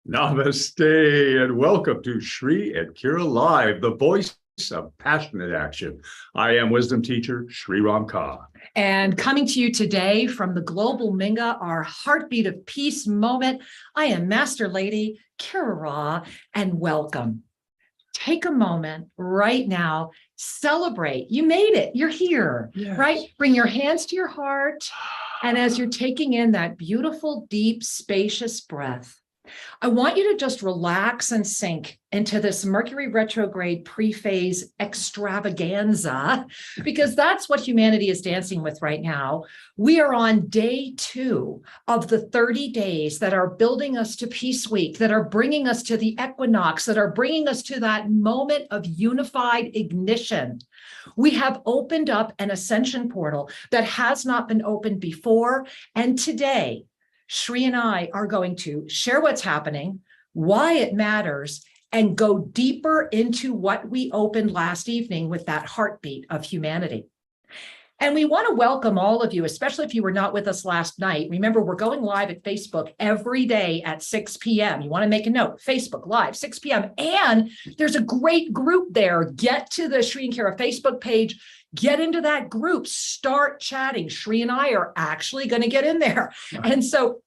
Namaste and welcome to Shri and Kira Live, the voice of passionate action. I am wisdom teacher Shri Ram Ka. And coming to you today from the global Minga, our heartbeat of peace moment, I am Master Lady Kira Ra, and welcome. Take a moment right now, celebrate. You made it, you're here, yes. Right? Bring your hands to your heart. And as you're taking in that beautiful, deep, spacious breath, I want you to just relax and sink into this Mercury Retrograde Pre-phase extravaganza, because that's what humanity is dancing with right now. We are on day 2 of the 30 days that are building us to Peace Week, that are bringing us to the equinox, that are bringing us to that moment of unified ignition. We have opened up an ascension portal that has not been opened before, and today, Shri and I are going to share what's happening, why it matters, and go deeper into what we opened last evening with that heartbeat of humanity. And we want to welcome all of you, especially if you were not with us last night. Remember, we're going live at Facebook every day at 6 p.m. You want to make a note, Facebook Live, 6 p.m. And there's a great group there. Get to the Shri and Kira Facebook page. Get into that group, start chatting. Shri and I are actually going to get in there. And so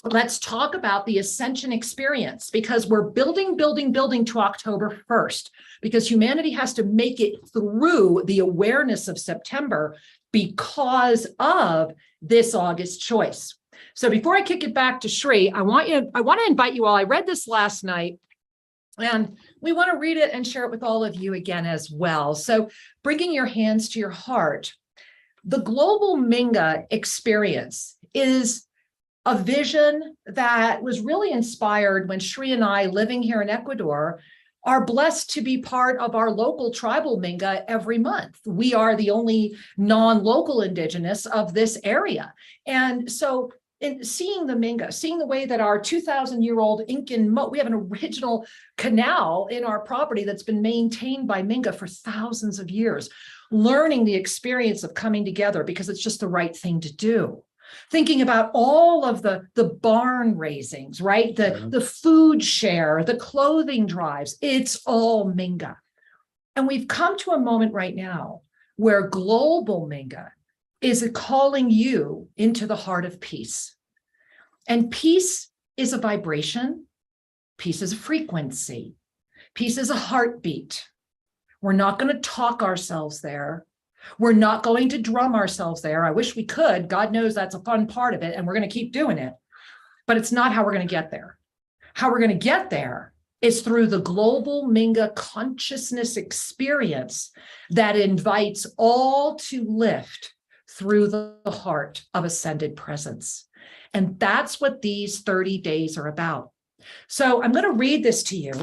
let's talk about the ascension experience, because we're building to October 1st, because humanity has to make it through the awareness of September because of this August choice. So before I kick it back to Shri, I want to invite you all. I read this last night, and we want to read it and share it with all of you again as well. So bringing your hands to your heart, the global Minga experience is a vision that was really inspired when Shri and I, living here in Ecuador, are blessed to be part of our local tribal Minga every month. We are the only non-local indigenous of this area. And so in seeing the Minga, seeing the way that our 2,000-year-old Incan moat, we have an original canal in our property that's been maintained by Minga for thousands of years, learning the experience of coming together because it's just the right thing to do. Thinking about all of the barn raisings, right? The food share, the clothing drives, it's all Minga. And we've come to a moment right now where global Minga is calling you into the heart of peace. And peace is a vibration. Peace is a frequency. Peace is a heartbeat. We're not going to talk ourselves there. We're not going to drum ourselves there. I wish we could. God knows that's a fun part of it, and we're going to keep doing it. But it's not how we're going to get there. How we're going to get there is through the global Minga consciousness experience that invites all to lift through the heart of ascended presence. And that's what these 30 days are about. So I'm going to read this to you.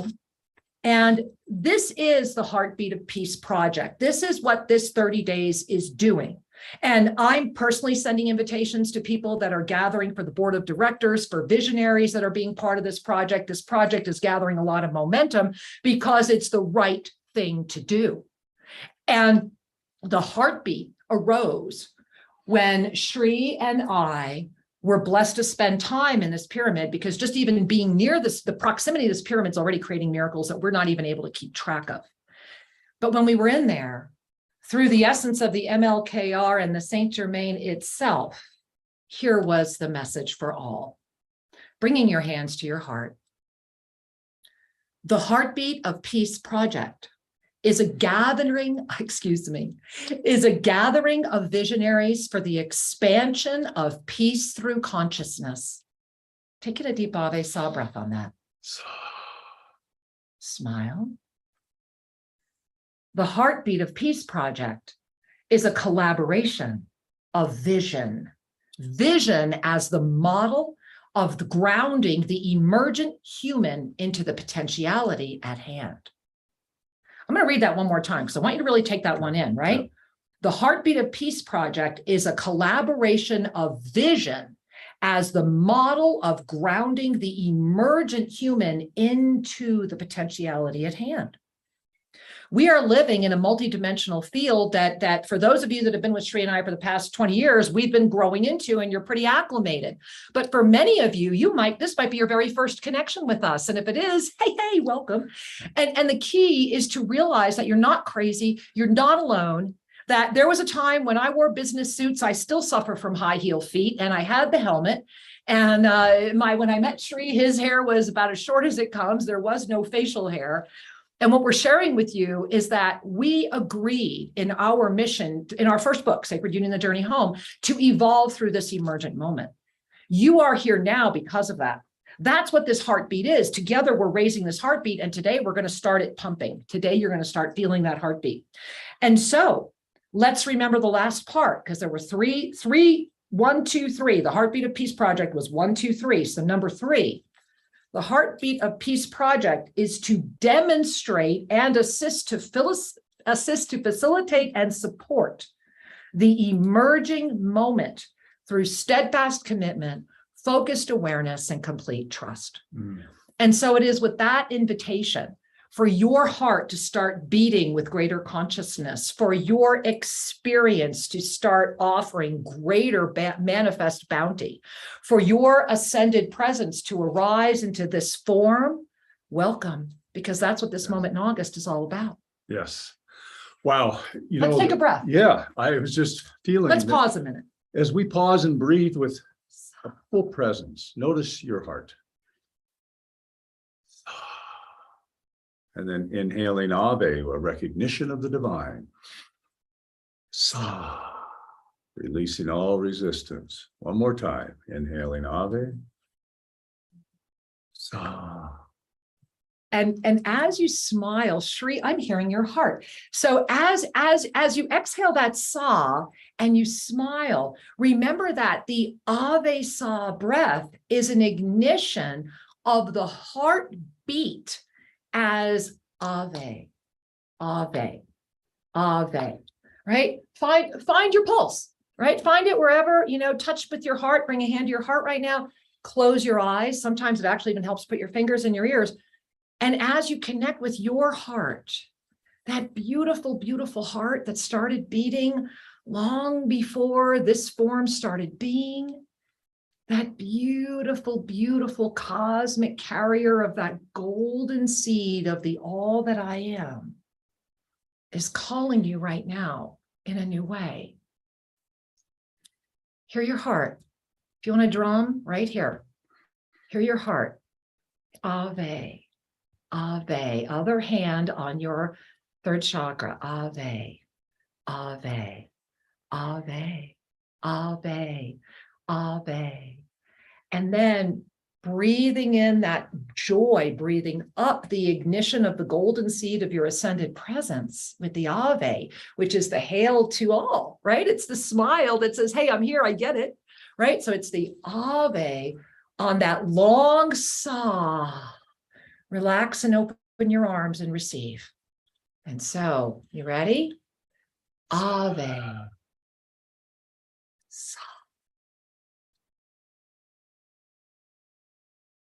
And this is the Heartbeat of Peace project. This is what this 30 days is doing. And I'm personally sending invitations to people that are gathering for the board of directors, for visionaries that are being part of this project. This project is gathering a lot of momentum because it's the right thing to do. And the heartbeat arose when Shri and I were blessed to spend time in this pyramid, because just even being near this, the proximity of this pyramid is already creating miracles that we're not even able to keep track of. But when we were in there, through the essence of the MLKR and the Saint Germain itself, here was the message for all. Bringing your hands to your heart. The Heartbeat of Peace project is a gathering of visionaries for the expansion of peace through consciousness. Take it a deep Ave Sa breath on that. Smile. The Heartbeat of Peace project is a collaboration of vision. Vision as the model of the grounding the emergent human into the potentiality at hand. I'm going to read that one more time because I want you to really take that one in, right? Yeah. The Heartbeat of Peace project is a collaboration of vision as the model of grounding the emergent human into the potentiality at hand. We are living in a multidimensional field that for those of you that have been with Sri and I for the past 20 years, we've been growing into, and you're pretty acclimated. But for many of you, this might be your very first connection with us. And if it is, hey, welcome. And the key is to realize that you're not crazy, you're not alone, that there was a time when I wore business suits. I still suffer from high heel feet, and I had the helmet. And when I met Sri, his hair was about as short as it comes. There was no facial hair. And what we're sharing with you is that we agreed in our mission, in our first book, Sacred Union, The Journey Home, to evolve through this emergent moment. You are here now because of that. That's what this heartbeat is. Together, we're raising this heartbeat. And today we're going to start it pumping. Today, you're going to start feeling that heartbeat. And so let's remember the last part, because there were three, 1, 2, 3. The Heartbeat of Peace Project was 1, 2, 3. So number 3. The Heartbeat of Peace Project is to demonstrate and assist to facilitate and support the emerging moment through steadfast commitment, focused awareness, and complete trust. And so it is with that invitation for your heart to start beating with greater consciousness, for your experience to start offering greater manifest bounty, for your ascended presence to arise into this form. Welcome, because that's what this moment in August is all about. Yes. Wow. Let's take a breath. Yeah, I was just feeling. Let's pause a minute. As we pause and breathe with a full presence, notice your heart. And then inhaling Ave, a recognition of the divine. Sa, releasing all resistance. One more time, inhaling Ave. Sa. And as you smile, Shri, I'm hearing your heart. So as you exhale that Sa and you smile, remember that the Ave Sa breath is an ignition of the heartbeat as Ave, Ave, Ave, right? Find your pulse, right? Find it wherever, touch with your heart, bring a hand to your heart right now, close your eyes. Sometimes it actually even helps put your fingers in your ears. And as you connect with your heart, that beautiful, beautiful heart that started beating long before this form started being, that beautiful, beautiful cosmic carrier of that golden seed of the all that I am, is calling you right now in a new way. Hear your heart. If you want a drum, right here. Hear your heart. Ave, Ave. Other hand on your third chakra. Ave, Ave, Ave, Ave, Ave. And then breathing in that joy, breathing up the ignition of the golden seed of your ascended presence with the Ave, which is the hail to all, right? It's the smile that says, hey, I'm here, I get it, right? So it's the Ave on that long Sa. Relax and open your arms and receive. And so, you ready? Ave. Sa.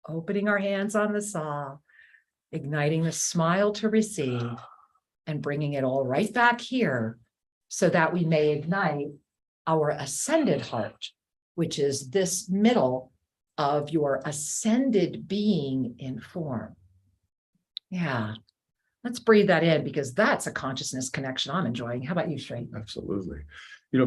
Opening our hands on the Sa, igniting the smile to receive, and bringing it all right back here so that we may ignite our ascended heart, which is this middle of your ascended being in form. Yeah, let's breathe that in, because that's a consciousness connection I'm enjoying. How about you, Shri? Absolutely.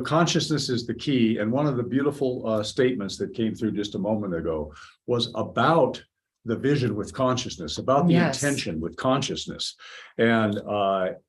Consciousness is the key. And one of the beautiful statements that came through just a moment ago was about the vision with consciousness, about the intention with consciousness. And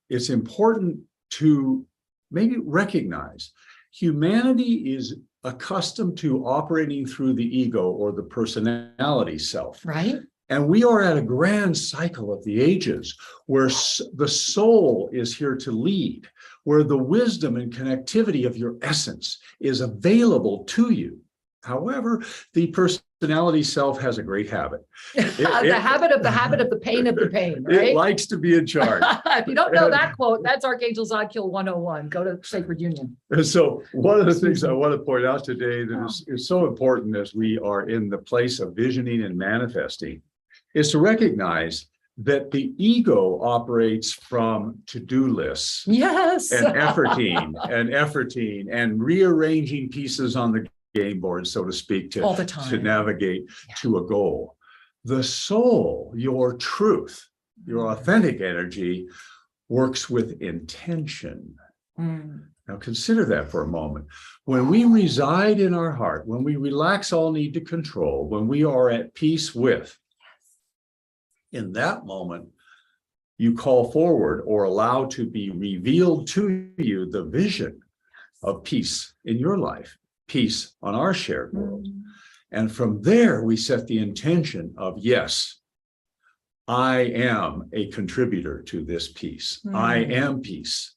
it's important to maybe recognize humanity is accustomed to operating through the ego or the personality self. Right. And we are at a grand cycle of the ages where the soul is here to lead, where the wisdom and connectivity of your essence is available to you. However, the personality self has a great habit. The habit of the pain of the pain, right? It likes to be in charge. If you don't know that quote, that's Archangel Zadkiel 101. Go to Sacred Union. And so one of the things I want to point out today that is so important as we are in the place of visioning and manifesting is to recognize that the ego operates from to-do lists Yes. and efforting and rearranging pieces on the game board, so to speak, All the time. to navigate to a goal. The soul, your truth, your authentic energy, works with intention. Now consider that for a moment. When we reside in our heart, when we relax all need to control, when we are at peace with, in that moment, you call forward or allow to be revealed to you the vision of peace in your life, peace on our shared world. And from there, we set the intention of, yes, I am a contributor to this peace. I am peace,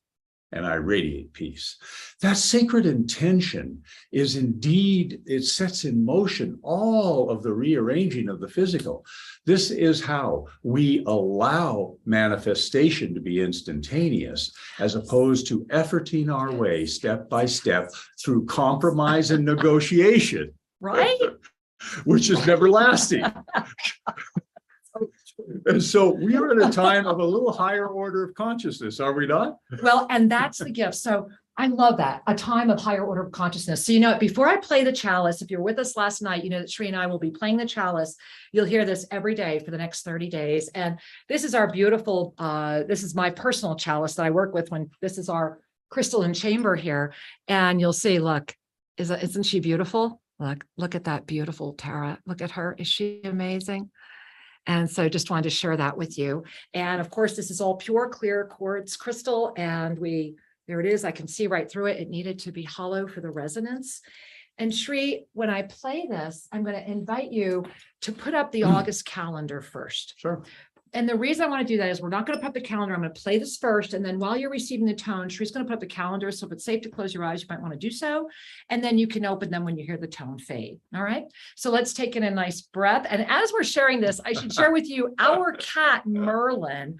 and I radiate peace. That sacred intention is indeed, it sets in motion all of the rearranging of the physical. This is how we allow manifestation to be instantaneous, as opposed to efforting our way step by step through compromise and negotiation. Right? Which is never lasting. And so we are in a time of a little higher order of consciousness, are we not? Well, and that's the gift. So I love that, a time of higher order of consciousness. So, you know, before I play the chalice, if you're with us last night, you know that Sri and I will be playing the chalice. You'll hear this every day for the next 30 days. And this is our beautiful, this is my personal chalice that I work with when this is our crystalline chamber here. And you'll see, look, isn't she beautiful? Look at that beautiful Tara. Look at her. Is she amazing? And so just wanted to share that with you. And of course, this is all pure, clear quartz crystal. And there it is. I can see right through it. It needed to be hollow for the resonance. And Sri, when I play this, I'm going to invite you to put up the August calendar first. Sure. And the reason I want to do that is we're not going to put up the calendar. I'm going to play this first. And then while you're receiving the tone, Shri's going to put up the calendar. So if it's safe to close your eyes, you might want to do so. And then you can open them when you hear the tone fade. All right. So let's take in a nice breath. And as we're sharing this, I should share with you, our cat Merlin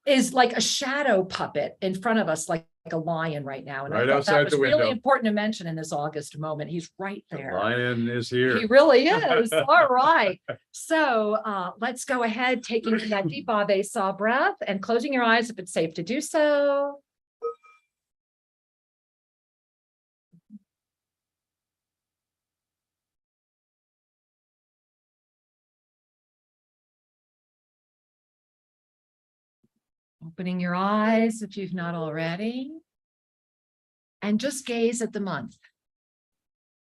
is like a shadow puppet in front of us, like a lion right now. And right I thought outside that was the window. really important to mention in this August moment. He's right there. The lion is here. He really is. All right. So let's go ahead, taking that deep Ave Saw breath and closing your eyes if it's safe to do so. Opening your eyes if you've not already. And just gaze at the month.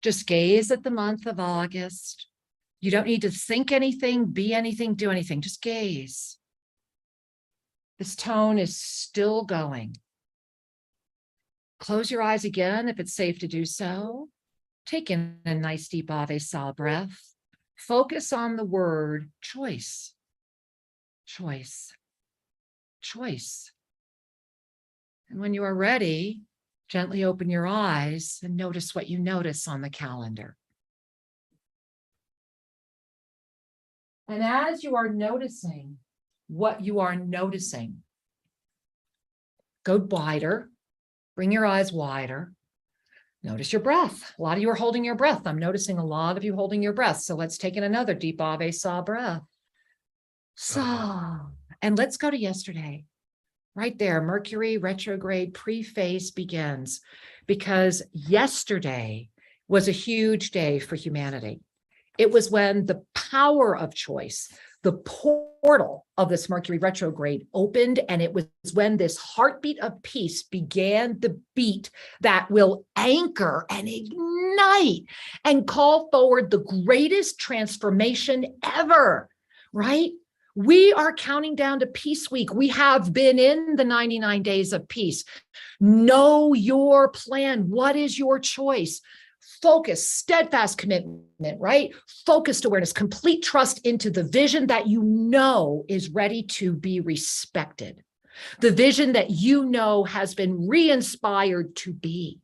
Just gaze at the month of August. You don't need to think anything, be anything, do anything. Just gaze. This tone is still going. Close your eyes again if it's safe to do so. Take in a nice deep Ave Saw breath. Focus on the word choice. Choice. Choice. And when you are ready, gently open your eyes and notice what you notice on the calendar. And as you are noticing what you are noticing, go wider, bring your eyes wider. Notice your breath. A lot of you are holding your breath. I'm noticing a lot of you holding your breath. So let's take in another deep Ave Saw breath. Saw. And let's go to yesterday. Right there, Mercury Retrograde Pre-phase begins, because yesterday was a huge day for humanity. It was when the power of choice, the portal of this Mercury retrograde opened, and it was when this heartbeat of peace began the beat that will anchor and ignite and call forward the greatest transformation ever, right? We are counting down to Peace Week. We have been in the 99 days of peace. Know your plan. What is your choice? Focus, steadfast commitment, right? Focused awareness, complete trust into the vision that you know is ready to be respected. The vision that you know has been re-inspired to be.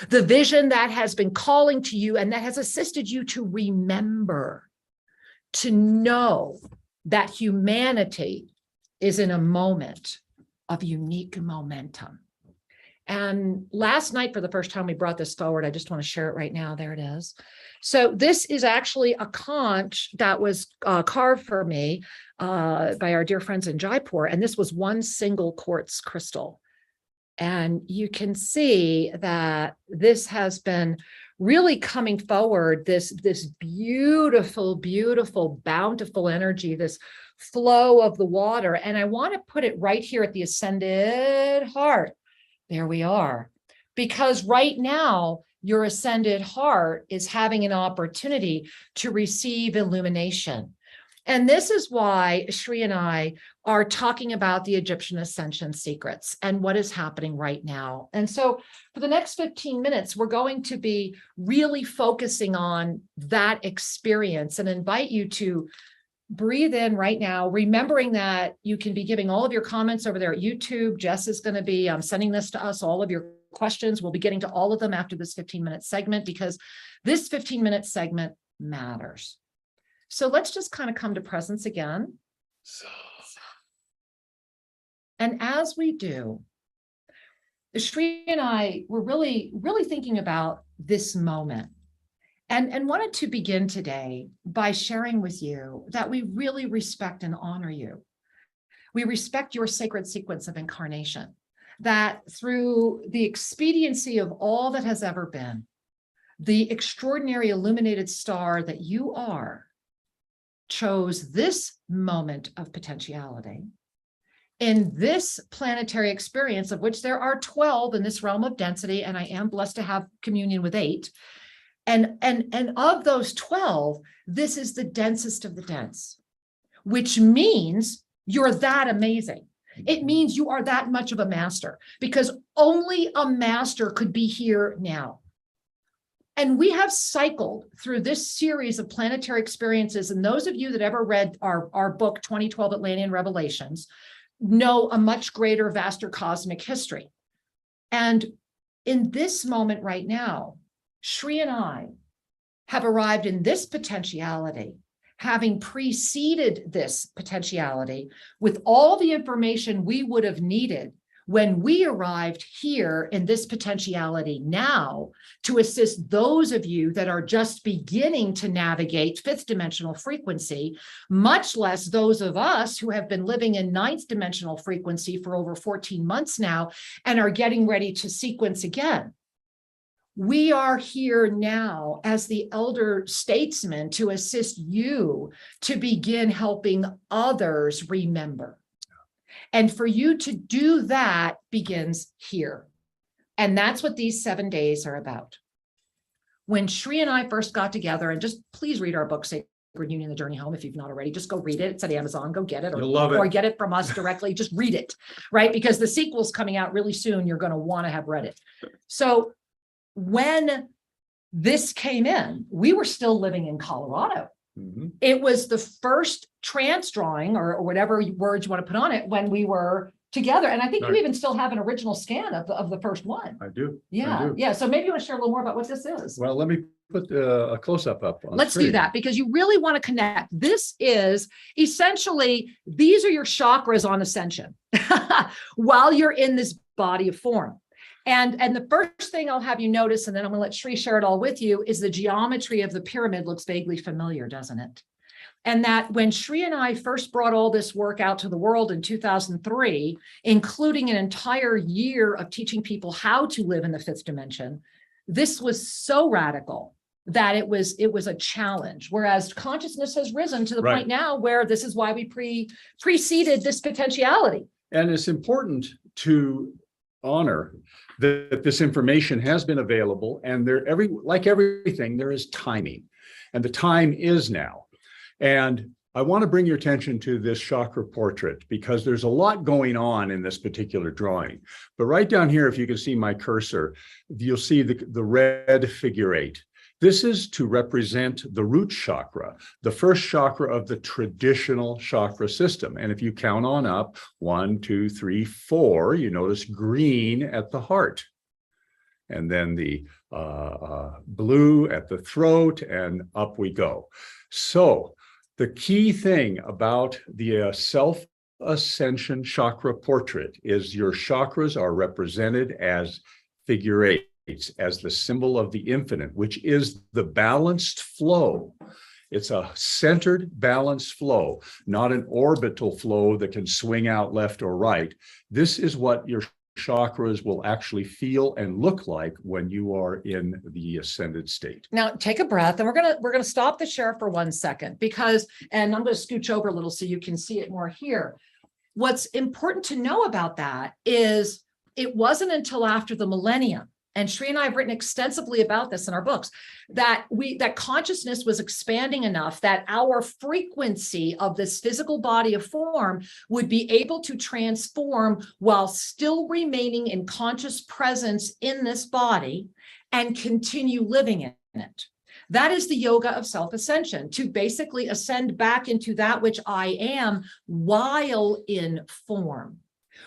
The vision that has been calling to you and that has assisted you to remember, to know that humanity is in a moment of unique momentum. And last night, for the first time, we brought this forward. I just want to share it right now. There it is. So this is actually a conch that was carved for me by our dear friends in Jaipur. And this was one single quartz crystal. And you can see that this has been really coming forward, this beautiful, beautiful, bountiful energy, this flow of the water. And I want to put it right here at the ascended heart. There we are. Because right now, your ascended heart is having an opportunity to receive illumination. And this is why Shri and I are talking about the Egyptian ascension secrets and what is happening right now. And so for the next 15 minutes, we're going to be really focusing on that experience and invite you to breathe in right now, remembering that you can be giving all of your comments over there at YouTube. Jess is going to be sending this to us, all of your questions. We'll be getting to all of them after this 15-minute segment, because this 15-minute segment matters. So let's just kind of come to presence again. And as we do, Shri and I were really thinking about this moment and wanted to begin today by sharing with you that we really respect and honor you. We respect your sacred sequence of incarnation, that through the expediency of all that has ever been, the extraordinary illuminated star that you are, chose this moment of potentiality in this planetary experience, of which there are 12 in this realm of density, and I am blessed to have communion with 8. And of those 12, this is the densest of the dense, which means you're that amazing. It means you are that much of a master, because only a master could be here now. And we have cycled through this series of planetary experiences. And those of you that ever read our book, 2012 Atlantean Revelations, know a much greater, vaster cosmic history. And in this moment right now, Shri and I have arrived in this potentiality, having preceded this potentiality with all the information we would have needed when we arrived here in this potentiality now, to assist those of you that are just beginning to navigate 5th dimensional frequency, much less those of us who have been living in 9th dimensional frequency for over 14 months now and are getting ready to sequence again. We are here now as the elder statesman to assist you to begin helping others remember. And for you to do that begins here. And that's what these 7 days are about. When Shri and I first got together, and just please read our book, Sacred Union, The Journey Home, if you've not already, just go read it. It's at Amazon, go get it. You'll love it. Or get it from us directly, just read it, right? Because the sequel's coming out really soon. You're gonna wanna have read it. So when this came in, we were still living in Colorado. Mm-hmm. It was the first trance drawing or whatever words you want to put on it when we were together. And I think you even still have an original scan of the first one. I do. Yeah. I do. Yeah. So maybe you want to share a little more about what this is. Well, let me put a close-up up on Let's screen. do that, because you really want to connect. This is essentially, these are your chakras on ascension while you're in this body of form. And the first thing I'll have you notice, and then I'm going to let Shri share it all with you, is the geometry of the pyramid looks vaguely familiar, doesn't it? And that when Shri and I first brought all this work out to the world in 2003, including an entire year of teaching people how to live in the 5th dimension, this was so radical that it was a challenge. Whereas consciousness has risen to the point now where this is why we preceded this potentiality. And it's important to honor that this information has been available, and like everything, there is timing, and the time is now. And I want to bring your attention to this chakra portrait, because there's a lot going on in this particular drawing. But right down here, if you can see my cursor, you'll see the red figure 8. This is to represent the root chakra, the first chakra of the traditional chakra system. And if you count on up, 1, 2, 3, 4, you notice green at the heart. And then the blue at the throat, and up we go. So the key thing about the Self-Ascension chakra portrait is your chakras are represented as figure eights, as the symbol of the infinite, which is the balanced flow. It's a centered, balanced flow, not an orbital flow that can swing out left or right. This is what your chakras will actually feel and look like when you are in the ascended state. Now take a breath, and we're gonna stop the share for 1 second, because, and I'm going to scooch over a little so you can see it more here. What's important to know about that is it wasn't until after the millennium, and Shri and I have written extensively about this in our books, that consciousness was expanding enough that our frequency of this physical body of form would be able to transform while still remaining in conscious presence in this body and continue living in it. That is the yoga of self-ascension, to basically ascend back into that which I am while in form,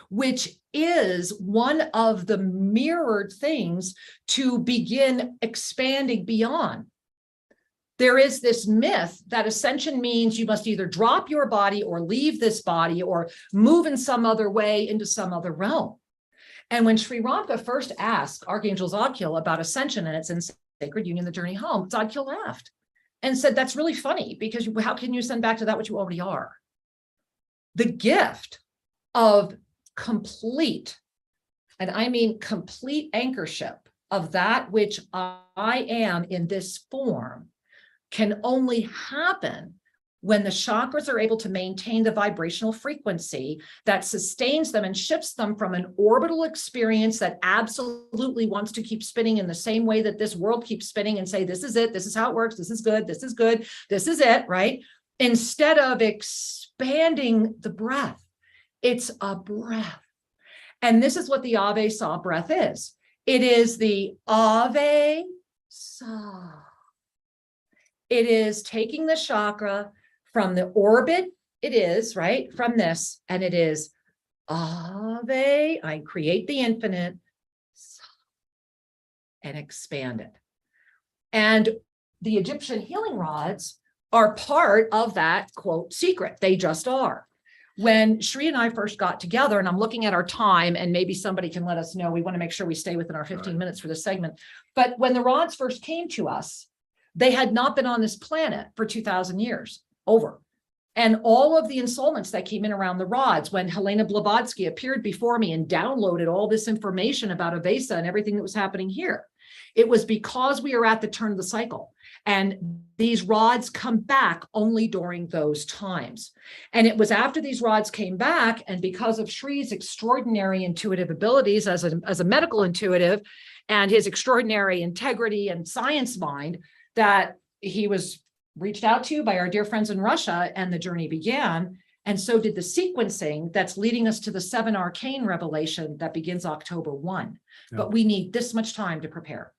which is one of the mirrored things to begin expanding beyond. There is this myth that ascension means you must either drop your body or leave this body or move in some other way into some other realm. And when Sri Rampa first asked Archangel Zadkiel about ascension and it's in Sacred Union, the Journey Home, Zadkiel laughed and said, that's really funny, because how can you ascend back to that which you already are? The gift of complete, and I mean complete anchorship of that which I am in this form can only happen when the chakras are able to maintain the vibrational frequency that sustains them and shifts them from an orbital experience that absolutely wants to keep spinning in the same way that this world keeps spinning and say, this is it, this is how it works, this is good, this is good, this is it, right? Instead of expanding the breath. It's a breath. And this is what the Ave Sa breath is. It is the Ave Sa. It is taking the chakra from the orbit, it is, right, from this, and it is Ave, I create the infinite, Sa, and expand it. And the Egyptian healing rods are part of that, quote, secret. They just are. When Shri and I first got together, and I'm looking at our time, and maybe somebody can let us know, we want to make sure we stay within our 15 minutes for this segment. But when the rods first came to us, they had not been on this planet for 2,000 years, over. And all of the ensoulments that came in around the rods, when Helena Blavatsky appeared before me and downloaded all this information about Avesa and everything that was happening here, it was because we are at the turn of the cycle. And these rods come back only during those times. And it was after these rods came back, and because of Shri's extraordinary intuitive abilities as a medical intuitive and his extraordinary integrity and science mind, that he was reached out to by our dear friends in Russia, and the journey began. And so did the sequencing that's leading us to the 7 arcane revelation that begins October 1. Yeah. But we need this much time to prepare.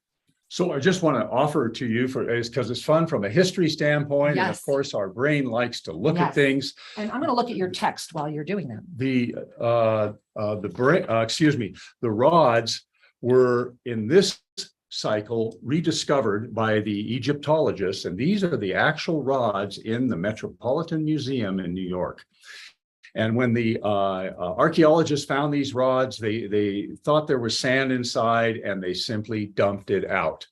So I just want to offer to you, because it's fun from a history standpoint. Yes. And of course, our brain likes to look at things. And I'm going to look at your text while you're doing that. The rods were in this cycle rediscovered by the Egyptologists, and these are the actual rods in the Metropolitan Museum in New York. And when the archaeologists found these rods, they thought there was sand inside, and they simply dumped it out.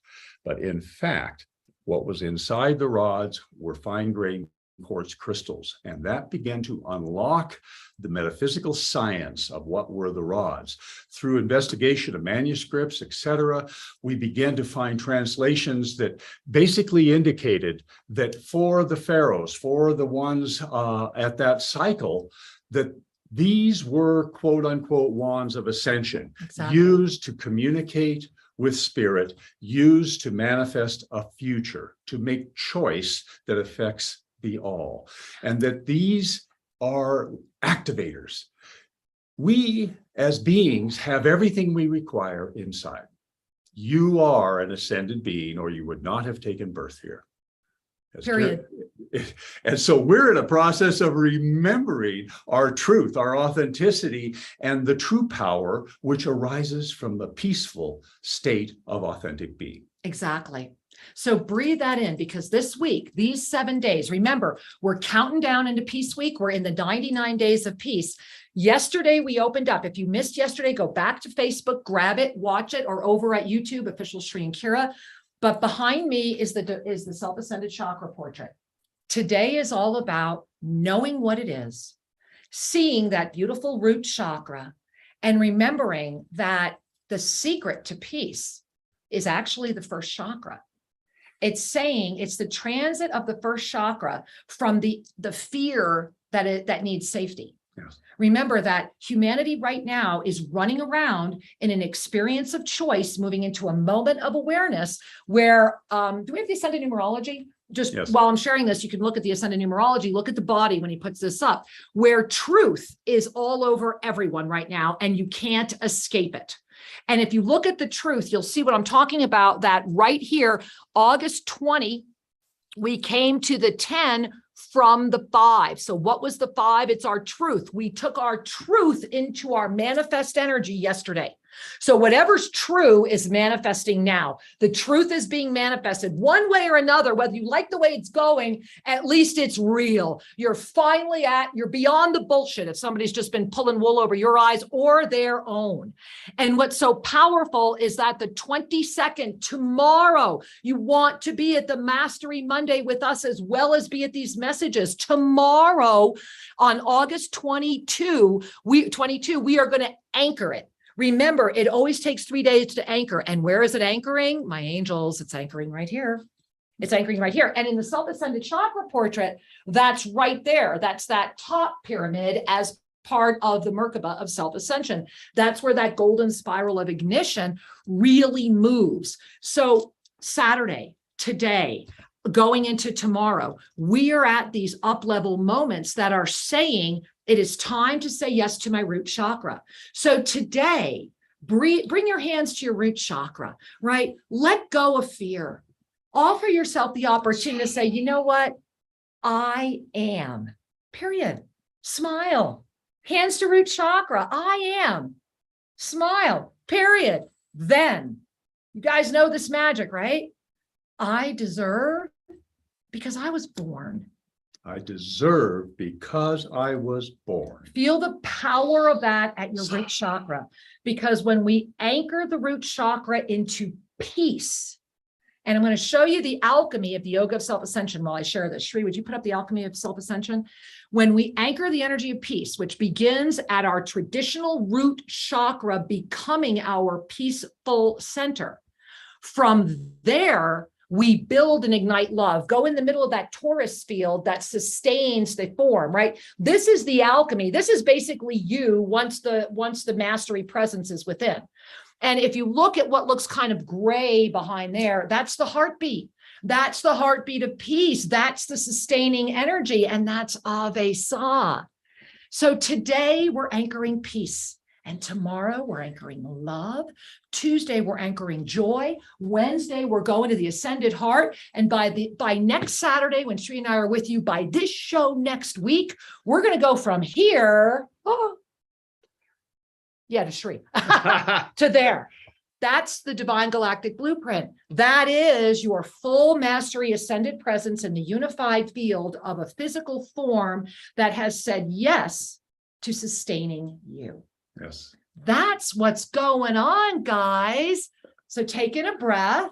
But in fact, what was inside the rods were fine-grained quartz crystals, and that began to unlock the metaphysical science of what were the rods. Through investigation of manuscripts, etc., we began to find translations that basically indicated that for the pharaohs, for the ones at that cycle, that these were quote unquote wands of ascension, used to communicate with spirit, used to manifest a future, to make choice that affects the all, and that these are activators. We as beings have everything we require inside. You are an ascended being, or you would not have taken birth here. Period. And so we're in a process of remembering our truth, our authenticity, and the true power which arises from the peaceful state of authentic being. Exactly. So breathe that in, because this week, these 7 days, remember, we're counting down into Peace Week. We're in the 99 days of peace. Yesterday, we opened up. If you missed yesterday, go back to Facebook, grab it, watch it, or over at YouTube, official Sri and Kira. But behind me is the self-ascended chakra portrait. Today is all about knowing what it is, seeing that beautiful root chakra, and remembering that the secret to peace is actually the first chakra. It's saying it's the transit of the first chakra from the fear that needs safety. Yes. Remember that humanity right now is running around in an experience of choice, moving into a moment of awareness where, do we have the ascended numerology? Just Yes. While I'm sharing this, you can look at the ascended numerology, look at the body when he puts this up, where truth is all over everyone right now, and you can't escape it. And if you look at the truth, you'll see what I'm talking about, that right here, August 20, we came to the 10 from the 5. So what was the 5? It's our truth. We took our truth into our manifest energy yesterday. So whatever's true is manifesting now. The truth is being manifested one way or another, whether you like the way it's going, at least it's real. You're beyond the bullshit if somebody's just been pulling wool over your eyes or their own. And what's so powerful is that the 22nd, tomorrow, you want to be at the Mastery Monday with us as well as be at these messages. Tomorrow on August 22, we are going to anchor it. Remember, it always takes 3 days to anchor. And where is it anchoring? My angels, it's anchoring right here. It's anchoring right here. And in the self-ascended chakra portrait, that's right there. That's that top pyramid as part of the Merkaba of self-ascension. That's where that golden spiral of ignition really moves. So Saturday, today, going into tomorrow, we are at these up-level moments that are saying, it is time to say yes to my root chakra. So today, bring your hands to your root chakra, right? Let go of fear. Offer yourself the opportunity to say, you know what? I am, period. Smile. Hands to root chakra. I am. Smile, period. Then, you guys know this magic, right? I deserve because I was born. I deserve because I was born. Feel the power of that at your root chakra, because when we anchor the root chakra into peace, and I'm going to show you the alchemy of the Yoga of Self-Ascension while I share this. Shri, would you put up the alchemy of self-ascension? When we anchor the energy of peace, which begins at our traditional root chakra becoming our peaceful center, from there, we build and ignite love. Go in the middle of that torus field that sustains the form, right? This is the alchemy. This is basically you once the mastery presence is within. And if you look at what looks kind of gray behind there, that's the heartbeat. That's the heartbeat of peace. That's the sustaining energy. And that's Ave Sa. So today we're anchoring peace. And tomorrow we're anchoring love. Tuesday, we're anchoring joy. Wednesday, we're going to the ascended heart. And by next Saturday, when Shri and I are with you, by this show next week, we're going to go from here, to Shri, to there. That's the divine galactic blueprint. That is your full mastery ascended presence in the unified field of a physical form that has said yes to sustaining you. Yes. That's what's going on, guys. So take in a breath.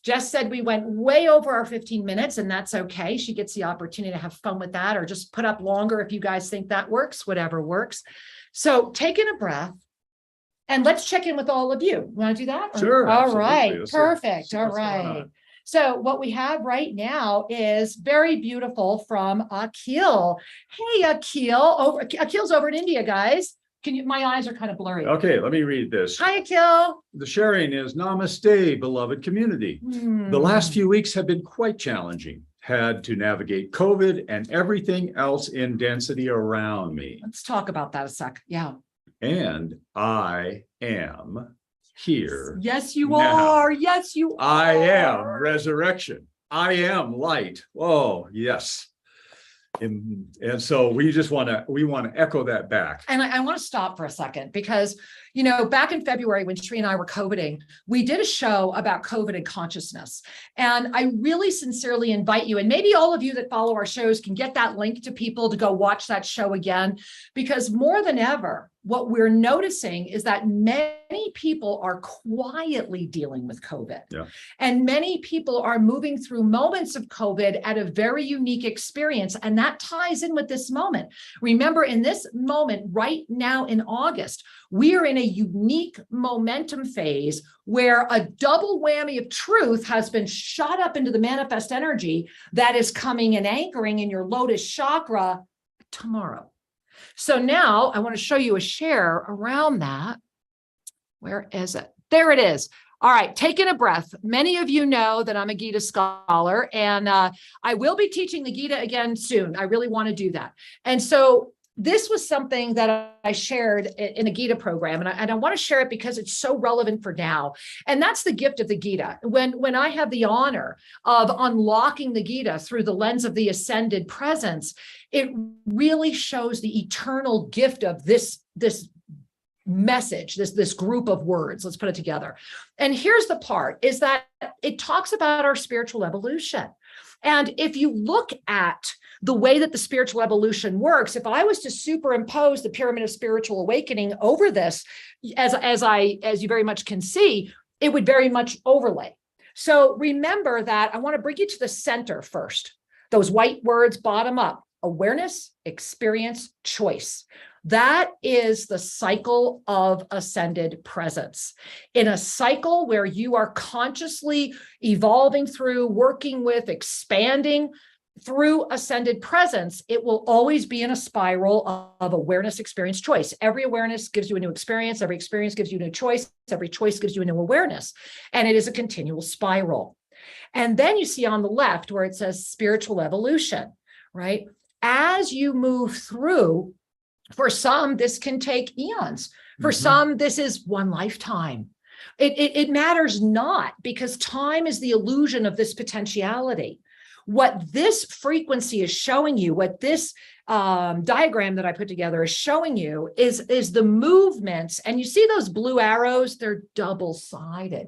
Jess said we went way over our 15 minutes, and that's okay. She gets the opportunity to have fun with that, or just put up longer if you guys think that works, whatever works. So take in a breath, and let's check in with all of you. You want to do that? Sure. All right. Let's Perfect. see All what's going right. on. So what we have right now is very beautiful from Akil. Hey, Akil. Akil's over in India, guys. My eyes are kind of blurry. Okay, let me read this. Hi, Akil. The sharing is Namaste, beloved community. The last few weeks have been quite challenging. Had to navigate COVID and everything else in density around me. Let's talk about that a sec. Yeah. And I am here. Yes, you now. are. Yes, you are. I am resurrection. I am light. Oh, yes. And so we want to echo that back. And I want to stop for a second because, back in February when Sri and I were COVIDing, we did a show about COVID and consciousness. And I really sincerely invite you, and maybe all of you that follow our shows can get that link to people to go watch that show again, because more than ever, what we're noticing is that many people are quietly dealing with COVID. Yeah. And many people are moving through moments of COVID at a very unique experience. And that ties in with this moment. Remember, in this moment right now in August, we are in a unique momentum phase where a double whammy of truth has been shot up into the manifest energy that is coming and anchoring in your lotus chakra tomorrow. So now I want to show you a share around that. Where is it? There it is. All right, taking a breath. Many of you know that I'm a Gita scholar, and I will be teaching the Gita again soon. I really want to do that. And so this was something that I shared in a Gita program, and I want to share it because it's so relevant for now. And that's the gift of the Gita. When I have the honor of unlocking the Gita through the lens of the ascended presence, it really shows the eternal gift of this message, this group of words. Let's put it together. And here's the part, is that it talks about our spiritual evolution. And if you look at the way that the spiritual evolution works, if I was to superimpose the pyramid of spiritual awakening over this, as you very much can see, it would very much overlay. So remember that I want to bring you to the center first. Those white words, bottom up: awareness, experience, choice. That is the cycle of ascended presence. In a cycle where you are consciously evolving through, working with, expanding through ascended presence, it will always be in a spiral of awareness, experience, choice. Every awareness gives you a new experience. Every experience gives you a new choice. Every choice gives you a new awareness. And it is a continual spiral. And then you see on the left where it says spiritual evolution, right? As you move through, for some, this can take eons. For some, this is one lifetime. It matters not, because time is the illusion of this potentiality. What this frequency is showing you, what this diagram that I put together is showing you is the movements. And you see those blue arrows, they're double-sided.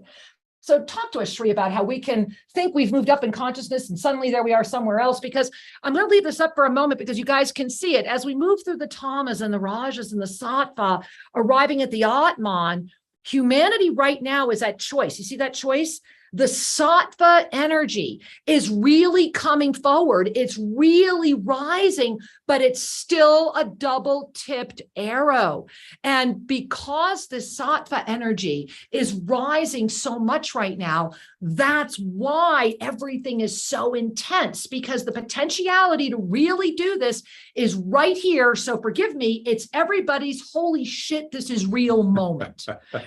So talk to us, Sri, about how we can think we've moved up in consciousness and suddenly there we are somewhere else, because I'm going to leave this up for a moment because you guys can see it. As we move through the tamas and the rajas and the sattva, arriving at the Atman, humanity right now is at choice. You see that choice? The sattva energy is really coming forward. It's really rising, but it's still a double-tipped arrow. And because this sattva energy is rising so much right now, that's why everything is so intense, because the potentiality to really do this is right here. So forgive me, it's everybody's holy shit, this is real moment.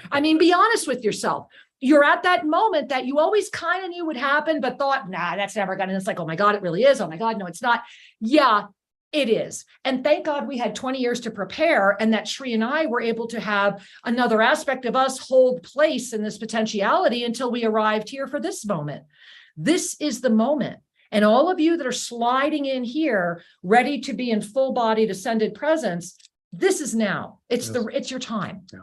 I mean, be honest with yourself. You're at that moment that you always kind of knew would happen, but thought, nah, that's never going to. It's like, oh my God, it really is. Oh my God, no, it's not. Yeah, it is. And thank God we had 20 years to prepare, and that Sri and I were able to have another aspect of us hold place in this potentiality until we arrived here for this moment. This is the moment. And all of you that are sliding in here, ready to be in full-bodied ascended presence, this is now. It's your time. Yeah.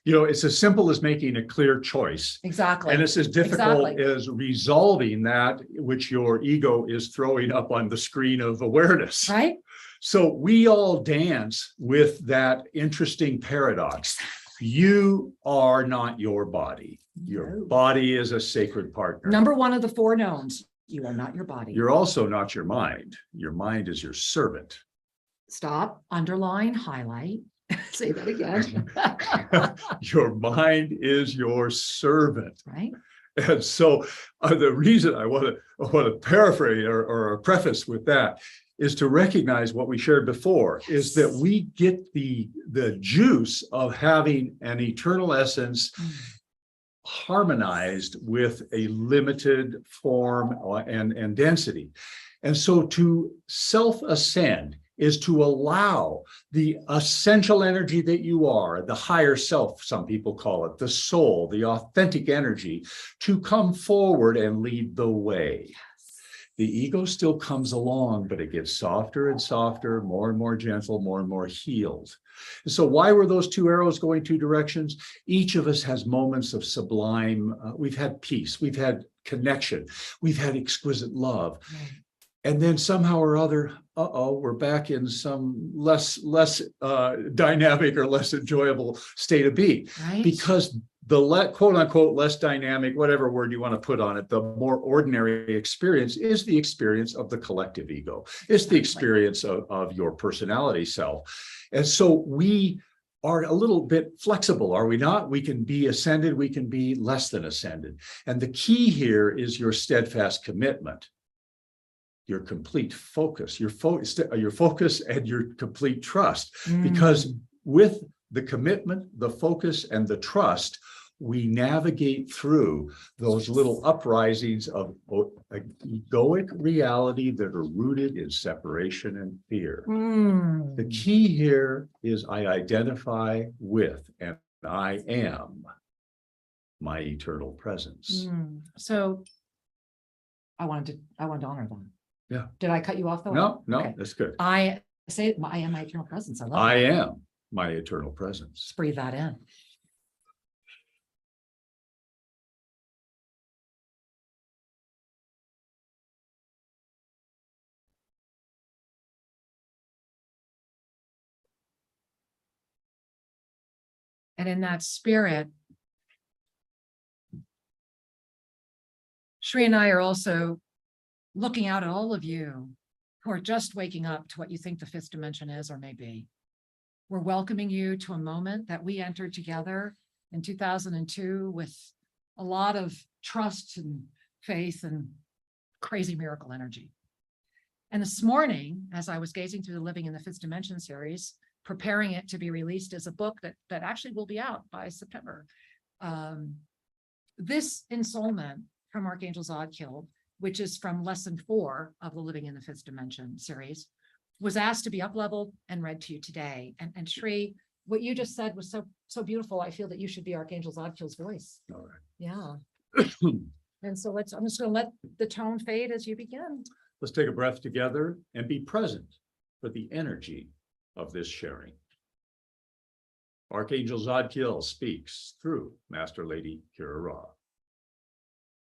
It's as simple as making a clear choice. Exactly. And it's as difficult as resolving that which your ego is throwing up on the screen of awareness. Right. So we all dance with that interesting paradox. You are not your body. Your body is a sacred partner. Number one of the four knowns. You are not your body. You're also not your mind. Your mind is your servant. Stop, underline, highlight. Say that again. Your mind is your servant. Right. And so the reason I want to paraphrase or preface with that is to recognize what we shared before, is that we get the juice of having an eternal essence harmonized with a limited form and density. And so to self-ascend is to allow the essential energy that you are, the higher self, some people call it, the soul, the authentic energy, to come forward and lead the way. The ego still comes along, but it gets softer and softer, more and more gentle, more and more healed. And so why were those two arrows going two directions? Each of us has moments of sublime, we've had peace, we've had connection, we've had exquisite love. Right. And then somehow or other, we're back in some less dynamic or less enjoyable state of being. Right. Because the quote unquote less dynamic, whatever word you want to put on it, the more ordinary experience is the experience of the collective ego. It's the experience of your personality self. And so we are a little bit flexible, are we not? We can be ascended, we can be less than ascended. And the key here is your steadfast commitment, your complete focus, your focus and your complete trust. Because with the commitment, the focus, and the trust, we navigate through those little uprisings of egoic reality that are rooted in separation and fear. The key here is I identify with and I am my eternal presence. So I wanted to honor them. Yeah. Did I cut you off though? No, Okay. that's good. I say I am my eternal presence. I love I that. am my eternal presence. Just breathe that in. And in that spirit, Shri and I are also looking out at all of you who are just waking up to what you think the fifth dimension is or may be. We're welcoming you to a moment that we entered together in 2002 with a lot of trust and faith and crazy miracle energy. And this morning, as I was gazing through the Living in the Fifth Dimension series, preparing it to be released as a book that actually will be out by September, this ensoulment from Archangel Zadkiel, which is from lesson 4 of the Living in the Fifth Dimension series, was asked to be up-leveled and read to you today. And Shri, what you just said was so beautiful. I feel that you should be Archangel Zadkiel's voice. All right. Yeah. And so I'm just going to let the tone fade as you begin. Let's take a breath together and be present for the energy of this sharing. Archangel Zadkiel speaks through Master Lady Kira Ra.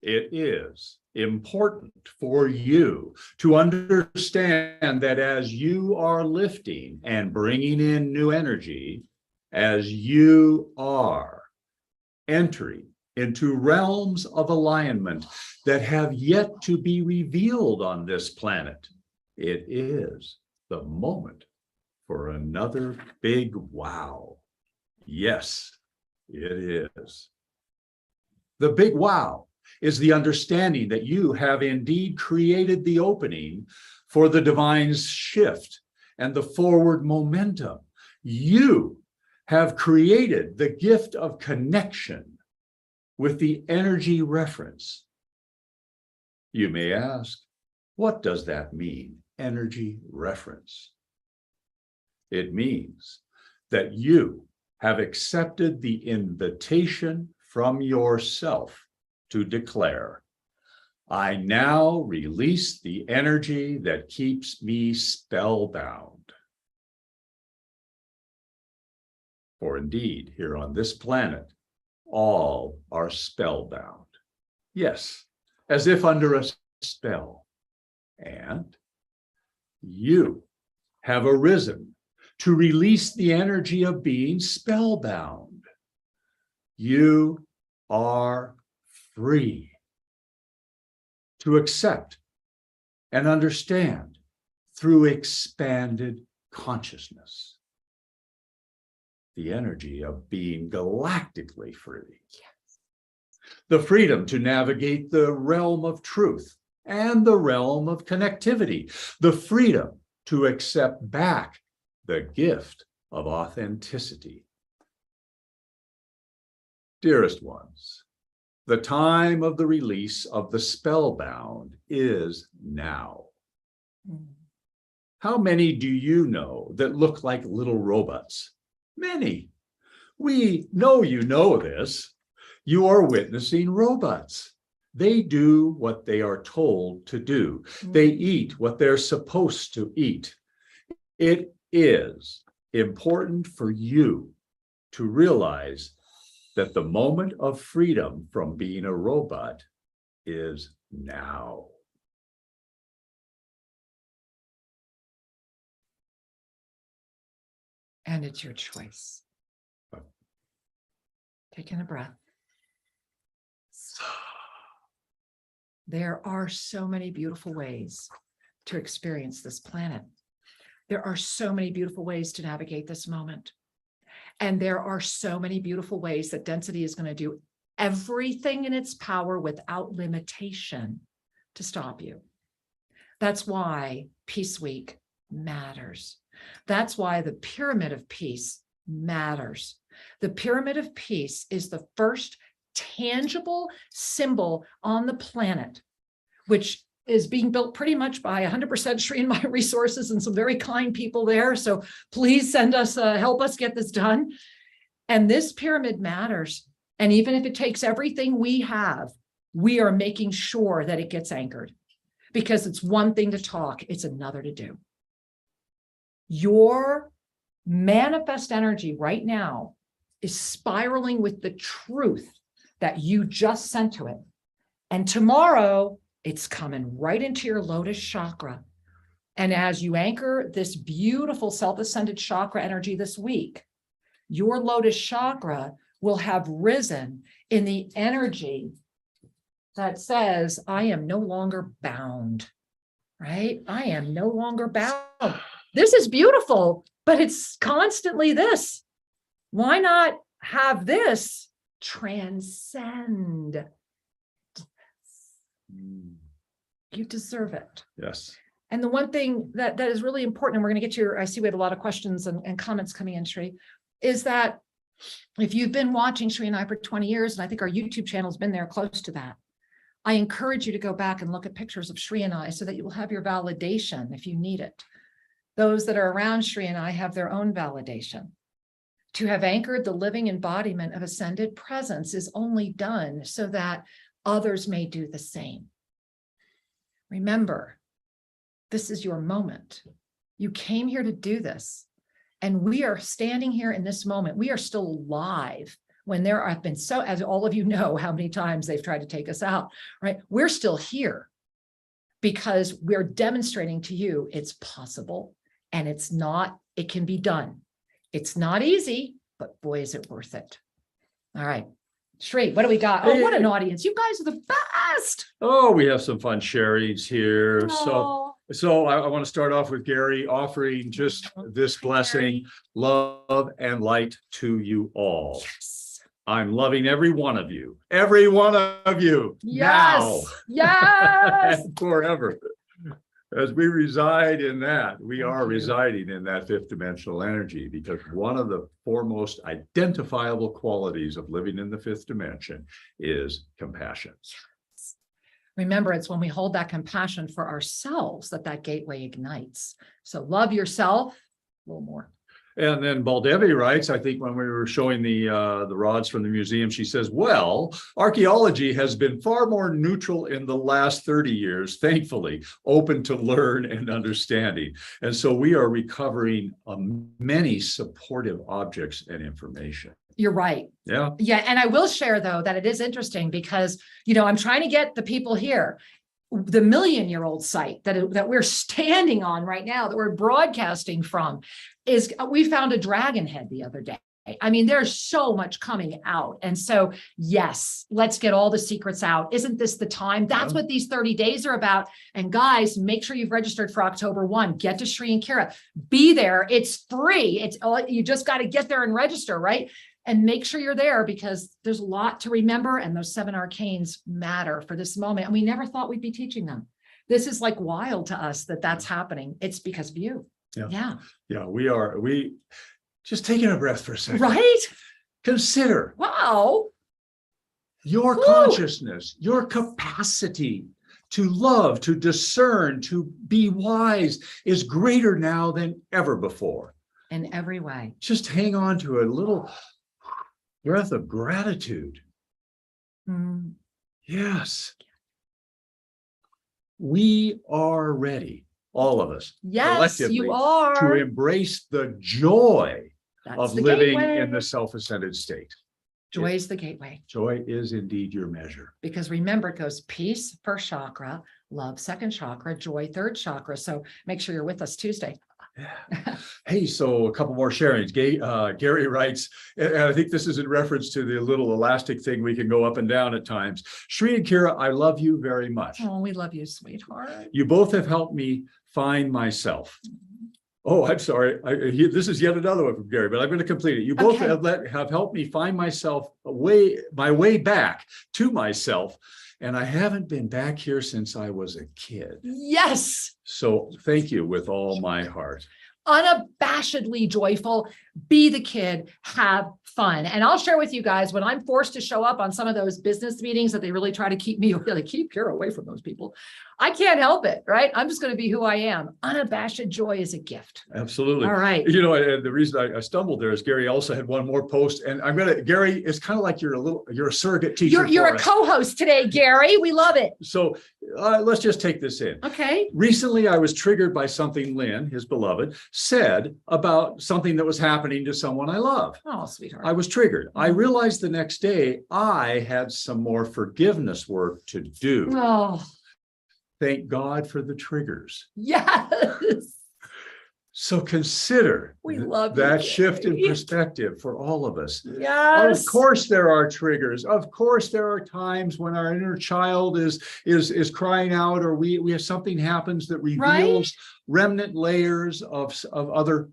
It is important for you to understand that as you are lifting and bringing in new energy, as you are entering into realms of alignment that have yet to be revealed on this planet, it is the moment for another big wow. Yes, it is. The big wow is the understanding that you have indeed created the opening for the divine's shift and the forward momentum. You have created the gift of connection with the energy reference. You may ask, what does that mean, energy reference? It means that you have accepted the invitation from yourself to declare, I now release the energy that keeps me spellbound. For indeed, here on this planet, all are spellbound. Yes, as if under a spell. And you have arisen to release the energy of being spellbound. You are free to accept and understand through expanded consciousness. The energy of being galactically free. Yes. The freedom to navigate the realm of truth and the realm of connectivity. The freedom to accept back the gift of authenticity. Dearest ones, the time of the release of the spellbound is now. How many do you know that look like little robots? Many. We know you know this. You are witnessing robots. They do what they are told to do. They eat what they're supposed to eat. It is important for you to realize that the moment of freedom from being a robot is now. And it's your choice. Taking a breath. There are so many beautiful ways to experience this planet. There are so many beautiful ways to navigate this moment. And there are so many beautiful ways that density is going to do everything in its power without limitation to stop you. That's why Peace Week matters. That's why the Pyramid of Peace matters. The Pyramid of Peace is the first tangible symbol on the planet, which is being built pretty much by 100% Shri and my resources and some very kind people there. So please send us, help us get this done. And this pyramid matters. And even if it takes everything we have, we are making sure that it gets anchored, because it's one thing to talk, it's another to do. Your manifest energy right now is spiraling with the truth that you just sent to it. And tomorrow, it's coming right into your lotus chakra. And as you anchor this beautiful self-ascended chakra energy this week, your lotus chakra will have risen in the energy that says, I am no longer bound, right? I am no longer bound. This is beautiful, but it's constantly this. Why not have this transcend? You deserve it. Yes. And the one thing that is really important, and we're going to get to your, I see we have a lot of questions and comments coming in, Shri, is that if you've been watching Shri and I for 20 years, and I think our YouTube channel has been there close to that, I encourage you to go back and look at pictures of Shri and I so that you will have your validation if you need it. Those that are around Shri and I have their own validation. To have anchored the living embodiment of ascended presence is only done so that others may do the same. Remember, this is your moment. You came here to do this. And we are standing here in this moment. We are still alive when there have been so, as all of you know, how many times they've tried to take us out, right? We're still here because we're demonstrating to you it's possible and it's not, it can be done. It's not easy, but boy, is it worth it. All right. Shri, what do we got? Oh, what an audience. You guys are the best. Oh, we have some fun sharings here. Oh. So I want to start off with Gary offering just this blessing, love and light to you all. Yes. I'm loving every one of you. Every one of you. Yes. Now. Yes. And forever. As we reside in that, we are residing in that fifth dimensional energy, because one of the foremost identifiable qualities of living in the fifth dimension is compassion. Remember, it's when we hold that compassion for ourselves that gateway ignites. So love yourself a little more. And then Baldevi writes, I think when we were showing the rods from the museum, she says, well, archaeology has been far more neutral in the last 30 years, thankfully, open to learn and understanding. And so we are recovering many supportive objects and information. You're right. Yeah. Yeah. And I will share, though, that it is interesting because, you know, I'm trying to get the people here. The million-year-old site that we're standing on right now, that we're broadcasting from, is we found a dragon head the other day. I mean, there's so much coming out. And so, yes, let's get all the secrets out. Isn't this the time? That's what these 30 days are about. And guys, make sure you've registered for October 1. Get to Shri and Kira. Be there. It's free. It's you just got to get there and register, right? And make sure you're there, because there's a lot to remember, and those 7 arcanes matter for this moment. And we never thought we'd be teaching them. This is like wild to us that's happening. It's because of you. Yeah. We just taking a breath for a second. Right? Consider. Wow. Your consciousness, your capacity to love, to discern, to be wise is greater now than ever before. In every way. Just hang on to a little breath of gratitude. Yes. we are ready, all of us, Yes, you collectively, are. to embrace the joy That's of the living gateway. in the self-ascended state. Joy is the gateway. Joy is indeed your measure. Because remember, it goes peace, first chakra, love, second chakra, joy, third chakra. So make sure you're with us Tuesday. Yeah. Hey, so a couple more sharings. Gary writes, and I think this is in reference to the little elastic thing we can go up and down at times. Shri and Kira, I love you very much. Oh, we love you, sweetheart. You both have helped me find myself. Oh, I'm sorry. This is yet another one from Gary, but I'm going to complete it. You both have helped me find myself my way back to myself. And I haven't been back here since I was a kid. Yes. So thank you with all my heart. Unabashedly joyful, be the kid, have fun. And I'll share with you guys, when I'm forced to show up on some of those business meetings that they really try to keep Kira away from those people, I can't help it, right? I'm just going to be who I am. Unabashed joy is a gift. Absolutely. All right. You know, and the reason I stumbled there is Gary also had one more post, and Gary, it's kind of like you're a surrogate teacher. You're a co-host today, Gary. We love it. So let's just take this in. Okay. Recently, I was triggered by something Lynn, his beloved, said about something that was happening to someone I love. Oh, sweetheart. I was triggered. I realized the next day I had some more forgiveness work to do. Oh, thank God for the triggers. yes. So consider We love that you, shift in Gary. perspective for all of us. Yes. Of course, there are triggers. Of course, there are times when our inner child is crying out, or we have something happens that reveals remnant layers of other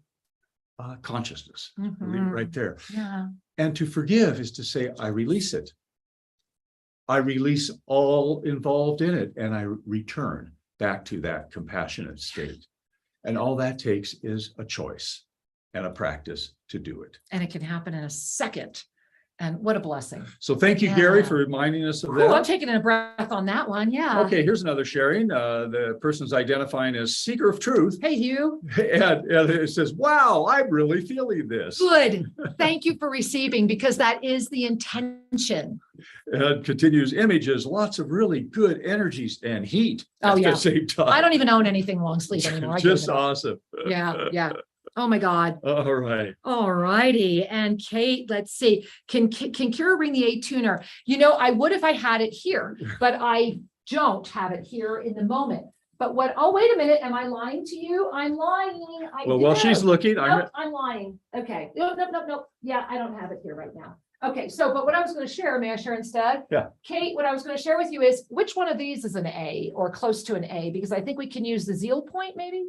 consciousness. Right there. Yeah. And to forgive is to say, I release it. I release all involved in it, and I return back to that compassionate state. And all that takes is a choice and a practice to do it. And it can happen in a second. And what a blessing. So thank you, Gary, for reminding us of Oh, I'm that. taking a breath on that one. Yeah. Okay, here's another sharing. The person's identifying as seeker of truth. Hey, Hugh. And it says, wow, I'm really feeling this. Good. Thank you for receiving, because that is the intention. And continues, images, lots of really good energies and heat at the same time. I don't even own anything long sleeve anymore. Just awesome. Yeah. Yeah. Oh my God. All right. All righty. And Kate, let's see. Can Kira bring the 8 tuner? You know, I would if I had it here, but I don't have it here in the moment. But oh, wait a minute. Am I lying to you? I'm lying. Well, while she's looking, I'm lying. Okay. No. Yeah, I don't have it here right now. Okay. But what I was going to share, may I share instead? Yeah. Kate, what I was going to share with you is which one of these is an A or close to an A, because I think we can use the zeal point maybe.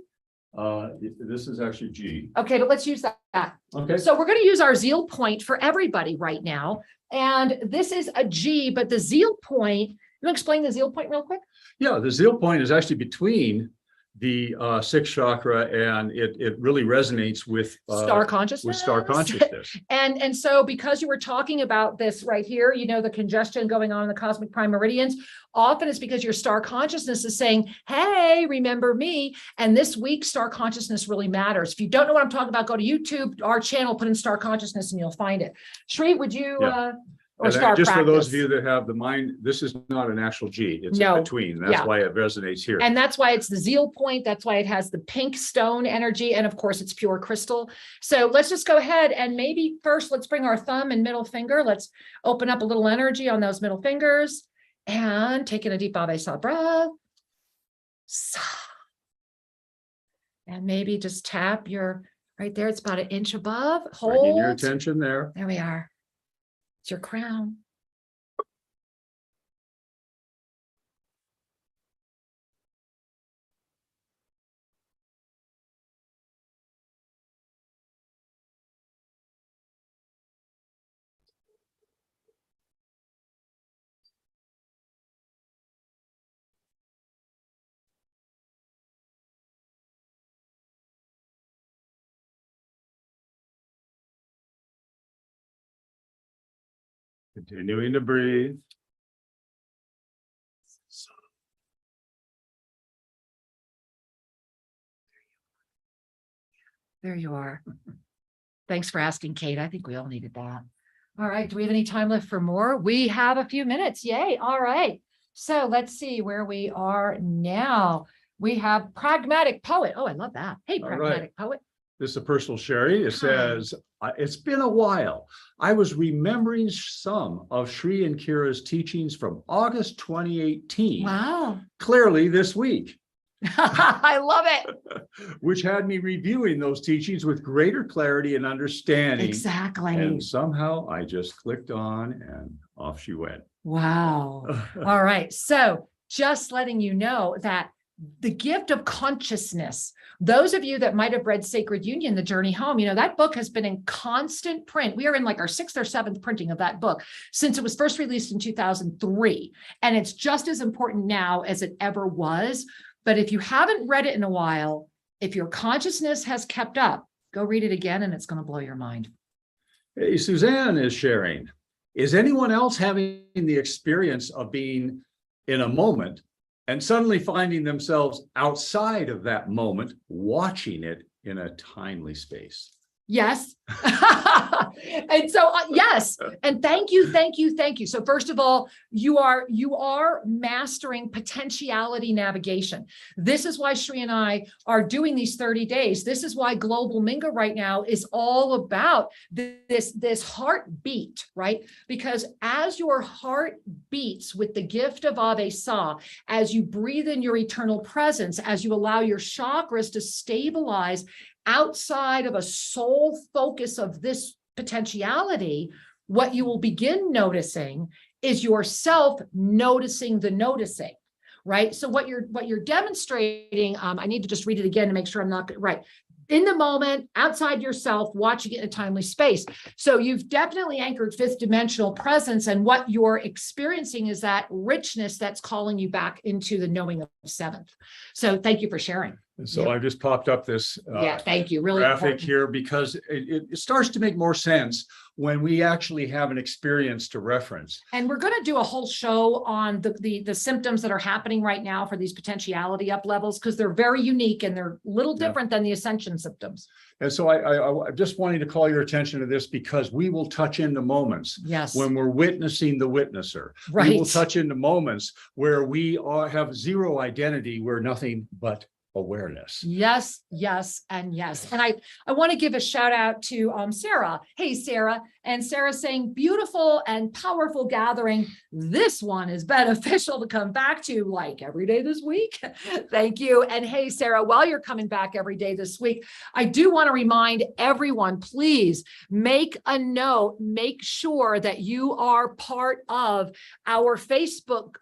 This is actually G. Okay, but let's use that. Okay. So we're going to use our zeal point for everybody right now. And this is a G, but the zeal point, you want to explain the zeal point real quick? Yeah, the zeal point is actually between the sixth chakra, and it really resonates with Star consciousness. With star consciousness. And so because you were talking about this right here, you know, the congestion going on in the cosmic prime meridians, often it's because your star consciousness is saying, hey, remember me. And this week, star consciousness really matters. If you don't know what I'm talking about, go to YouTube, our channel, put in star consciousness and you'll find it. Shri, would you, or star just practice. For those of you that have the mind, this is not an actual G, it's in between. That's why it resonates here. And that's why it's the zeal point. That's why it has the pink stone energy. And of course, it's pure crystal. So let's just go ahead and maybe first, let's bring our thumb and middle finger. Let's open up a little energy on those middle fingers and take in a deep Ave breath. And maybe just tap your right there. It's about an inch above. Hold. Bringing your attention there. There we are. It's your crown. Continuing to breathe. There you are. Thanks for asking, Kate. I think we all needed that. All right. Do we have any time left for more? We have a few minutes. Yay. All right. So let's see where we are now. We have Pragmatic Poet. Oh, I love that. Hey, All Pragmatic Poet. This is a personal sharing. It says, it's been a while. I was remembering some of Sri and Kira's teachings from August 2018. Wow. Clearly this week. I love it. Which had me reviewing those teachings with greater clarity and understanding. Exactly. And somehow I just clicked on and off she went. Wow. All right. So just letting you know that the gift of consciousness, those of you that might have read Sacred Union, The Journey Home, that book has been in constant print. We are in like our 6th or 7th printing of that book since it was first released in 2003. And it's just as important now as it ever was. But if you haven't read it in a while, if your consciousness has kept up, go read it again and it's going to blow your mind. Hey, Suzanne is sharing. Is anyone else having the experience of being in a moment and suddenly finding themselves outside of that moment, watching it in a timely space? Yes. And so, yes. And thank you. So first of all, you are mastering potentiality navigation. This is why Sri and I are doing these 30 days. This is why Global Minga right now is all about this heartbeat, right? Because as your heart beats with the gift of Ave Sa, as you breathe in your eternal presence, as you allow your chakras to stabilize outside of a sole focus of this potentiality, what you will begin noticing is yourself noticing the noticing, right? So what you're demonstrating, I need to just read it again to make sure I'm not right. In the moment, outside yourself, watching it in a timely space. So you've definitely anchored 5th dimensional presence, and what you're experiencing is that richness that's calling you back into the knowing of 7th. So thank you for sharing. And so I just popped up this thank you. Really graphic important here because it starts to make more sense when we actually have an experience to reference. And we're going to do a whole show on the symptoms that are happening right now for these potentiality up levels, because they're very unique and they're a little different than the ascension symptoms. And so I just wanted to call your attention to this because we will touch into moments when we're witnessing the witnesser. Right. We will touch into moments where we have zero identity. We're nothing but awareness. Yes, yes, and yes. And I want to give a shout out to Sarah. Hey, Sarah. And Sarah's saying, beautiful and powerful gathering. This one is beneficial to come back to like every day this week. Thank you. And hey, Sarah, while you're coming back every day this week, I do want to remind everyone, please make a note, make sure that you are part of our Facebook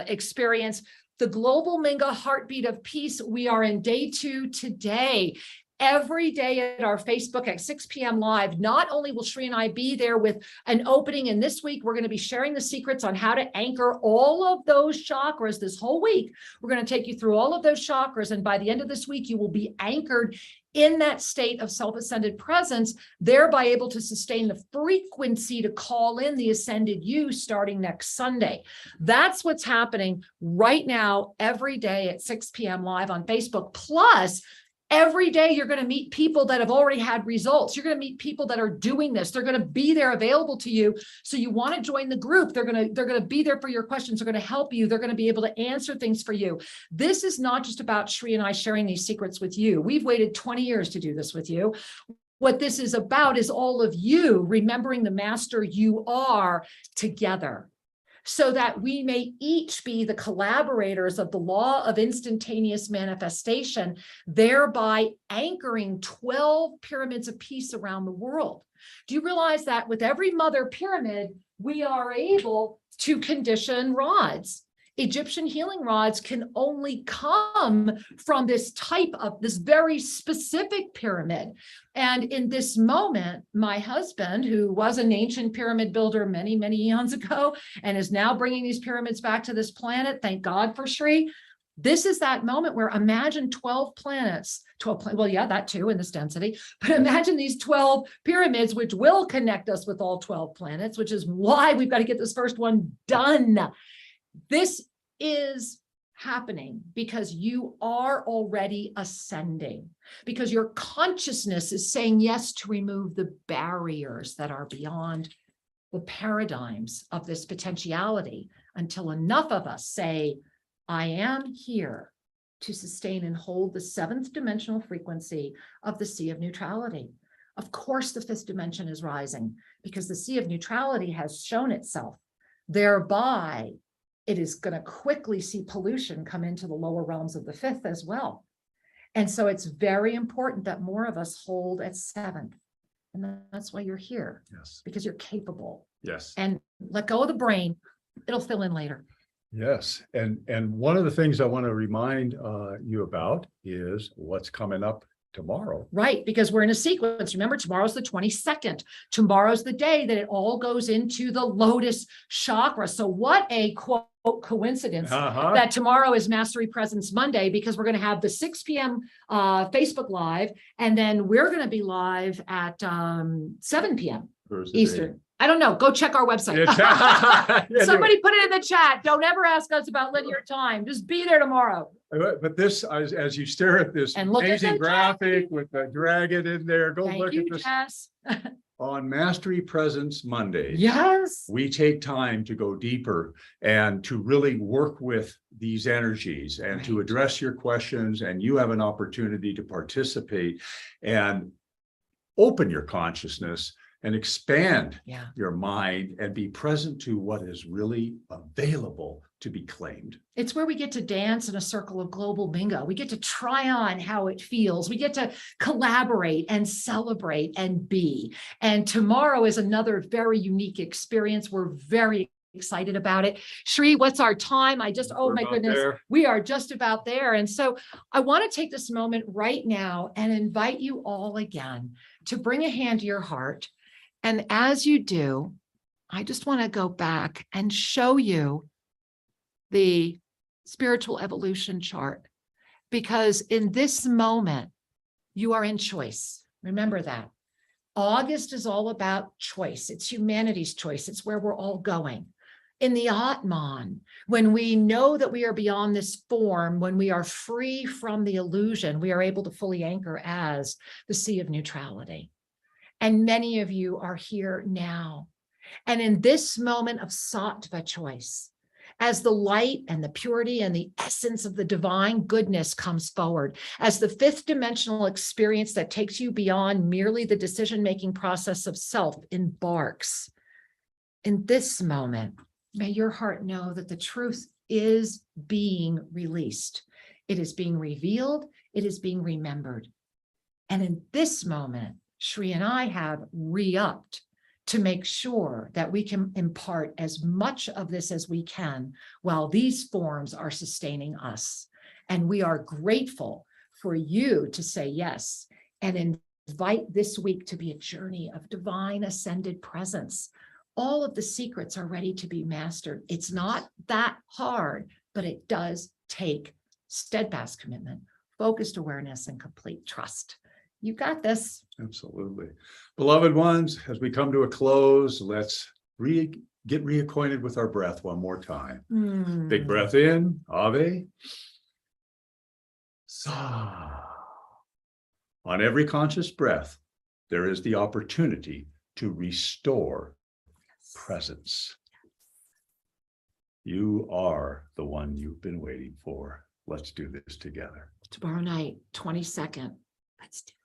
experience, the Global Minga Heartbeat of Peace. We are in day 2 today. Every day at our Facebook at 6 p.m. live, not only will Sri and I be there with an opening, and this week we're going to be sharing the secrets on how to anchor all of those chakras this whole week. We're going to take you through all of those chakras, and by the end of this week, you will be anchored in that state of self-ascended presence, thereby able to sustain the frequency to call in the ascended you starting next Sunday. That's what's happening right now, every day at 6 p.m. live on Facebook. Plus, every day you're going to meet people that have already had results. You're going to meet people that are doing this. They're going to be there available to you. So you want to join the group. They're going to be there for your questions. They're going to help you. They're going to be able to answer things for you. This is not just about Sri and I sharing these secrets with you. We've waited 20 years to do this with you. What this is about is all of you remembering the master you are together, so that we may each be the collaborators of the law of instantaneous manifestation, thereby anchoring 12 pyramids of peace around the world. Do you realize that with every mother pyramid, we are able to condition rods? Egyptian healing rods can only come from this type of, this very specific pyramid. And in this moment, my husband, who was an ancient pyramid builder many, many eons ago, and is now bringing these pyramids back to this planet, thank God for Sri. This is that moment where imagine 12 planets, well, yeah, that too in this density, but imagine these 12 pyramids, which will connect us with all 12 planets, which is why we've got to get this first one done. This is happening because you are already ascending, because your consciousness is saying yes to remove the barriers that are beyond the paradigms of this potentiality. until enough of us say, I am here to sustain and hold the seventh dimensional frequency of the sea of neutrality. Of course, the fifth dimension is rising because the sea of neutrality has shown itself. Thereby, it is going to quickly see pollution come into the lower realms of the fifth as well. And so it's very important that more of us hold at seventh. And that's why you're here. Yes. Because you're capable. Yes. And let go of the brain. It'll fill in later. Yes. And one of the things I want to remind you about is what's coming up tomorrow. Right, because we're in a sequence. Remember, tomorrow's the 22nd. Tomorrow's the day that it all goes into the lotus chakra. So what a quote coincidence that tomorrow is Mastery Presence Monday, because we're going to have the 6 p.m. Facebook Live, and then we're going to be live at 7 p.m. Eastern. I don't know. Go check our website. Somebody put it in the chat. Don't ever ask us about linear time. Just be there tomorrow. But this, as you stare at this amazing graphic with the dragon in there, go look at this. Jess. On Mastery Presence Monday, yes, we take time to go deeper and to really work with these energies and to address your questions. And you have an opportunity to participate and open your consciousness and expand your mind and be present to what is really available to be claimed. It's where we get to dance in a circle of global bingo. We get to try on how it feels. We get to collaborate and celebrate and be. And tomorrow is another very unique experience. We're very excited about it. Shri, what's our time? Oh my goodness, we are just about there. And so I want to take this moment right now and invite you all again to bring a hand to your heart. And as you do, I just want to go back and show you the spiritual evolution chart, because in this moment, you are in choice. Remember that. August is all about choice. It's humanity's choice. It's where we're all going. In the Atman, when we know that we are beyond this form, when we are free from the illusion, we are able to fully anchor as the sea of neutrality. And many of you are here now. And in this moment of sattva choice, as the light and the purity and the essence of the divine goodness comes forward, as the fifth dimensional experience that takes you beyond merely the decision-making process of self embarks, in this moment, may your heart know that the truth is being released. It is being revealed. It is being remembered. And in this moment, Shri and I have re-upped to make sure that we can impart as much of this as we can while these forms are sustaining us. And we are grateful for you to say yes and invite this week to be a journey of divine ascended presence. All of the secrets are ready to be mastered. It's not that hard, but it does take steadfast commitment, focused awareness, and complete trust. You got this. Absolutely. Beloved ones, as we come to a close, let's get reacquainted with our breath one more time. Big breath in, Ave. Sa. On every conscious breath, there is the opportunity to restore presence. You are the one you've been waiting for. Let's do this together. Tomorrow night, 22nd. Let's do it.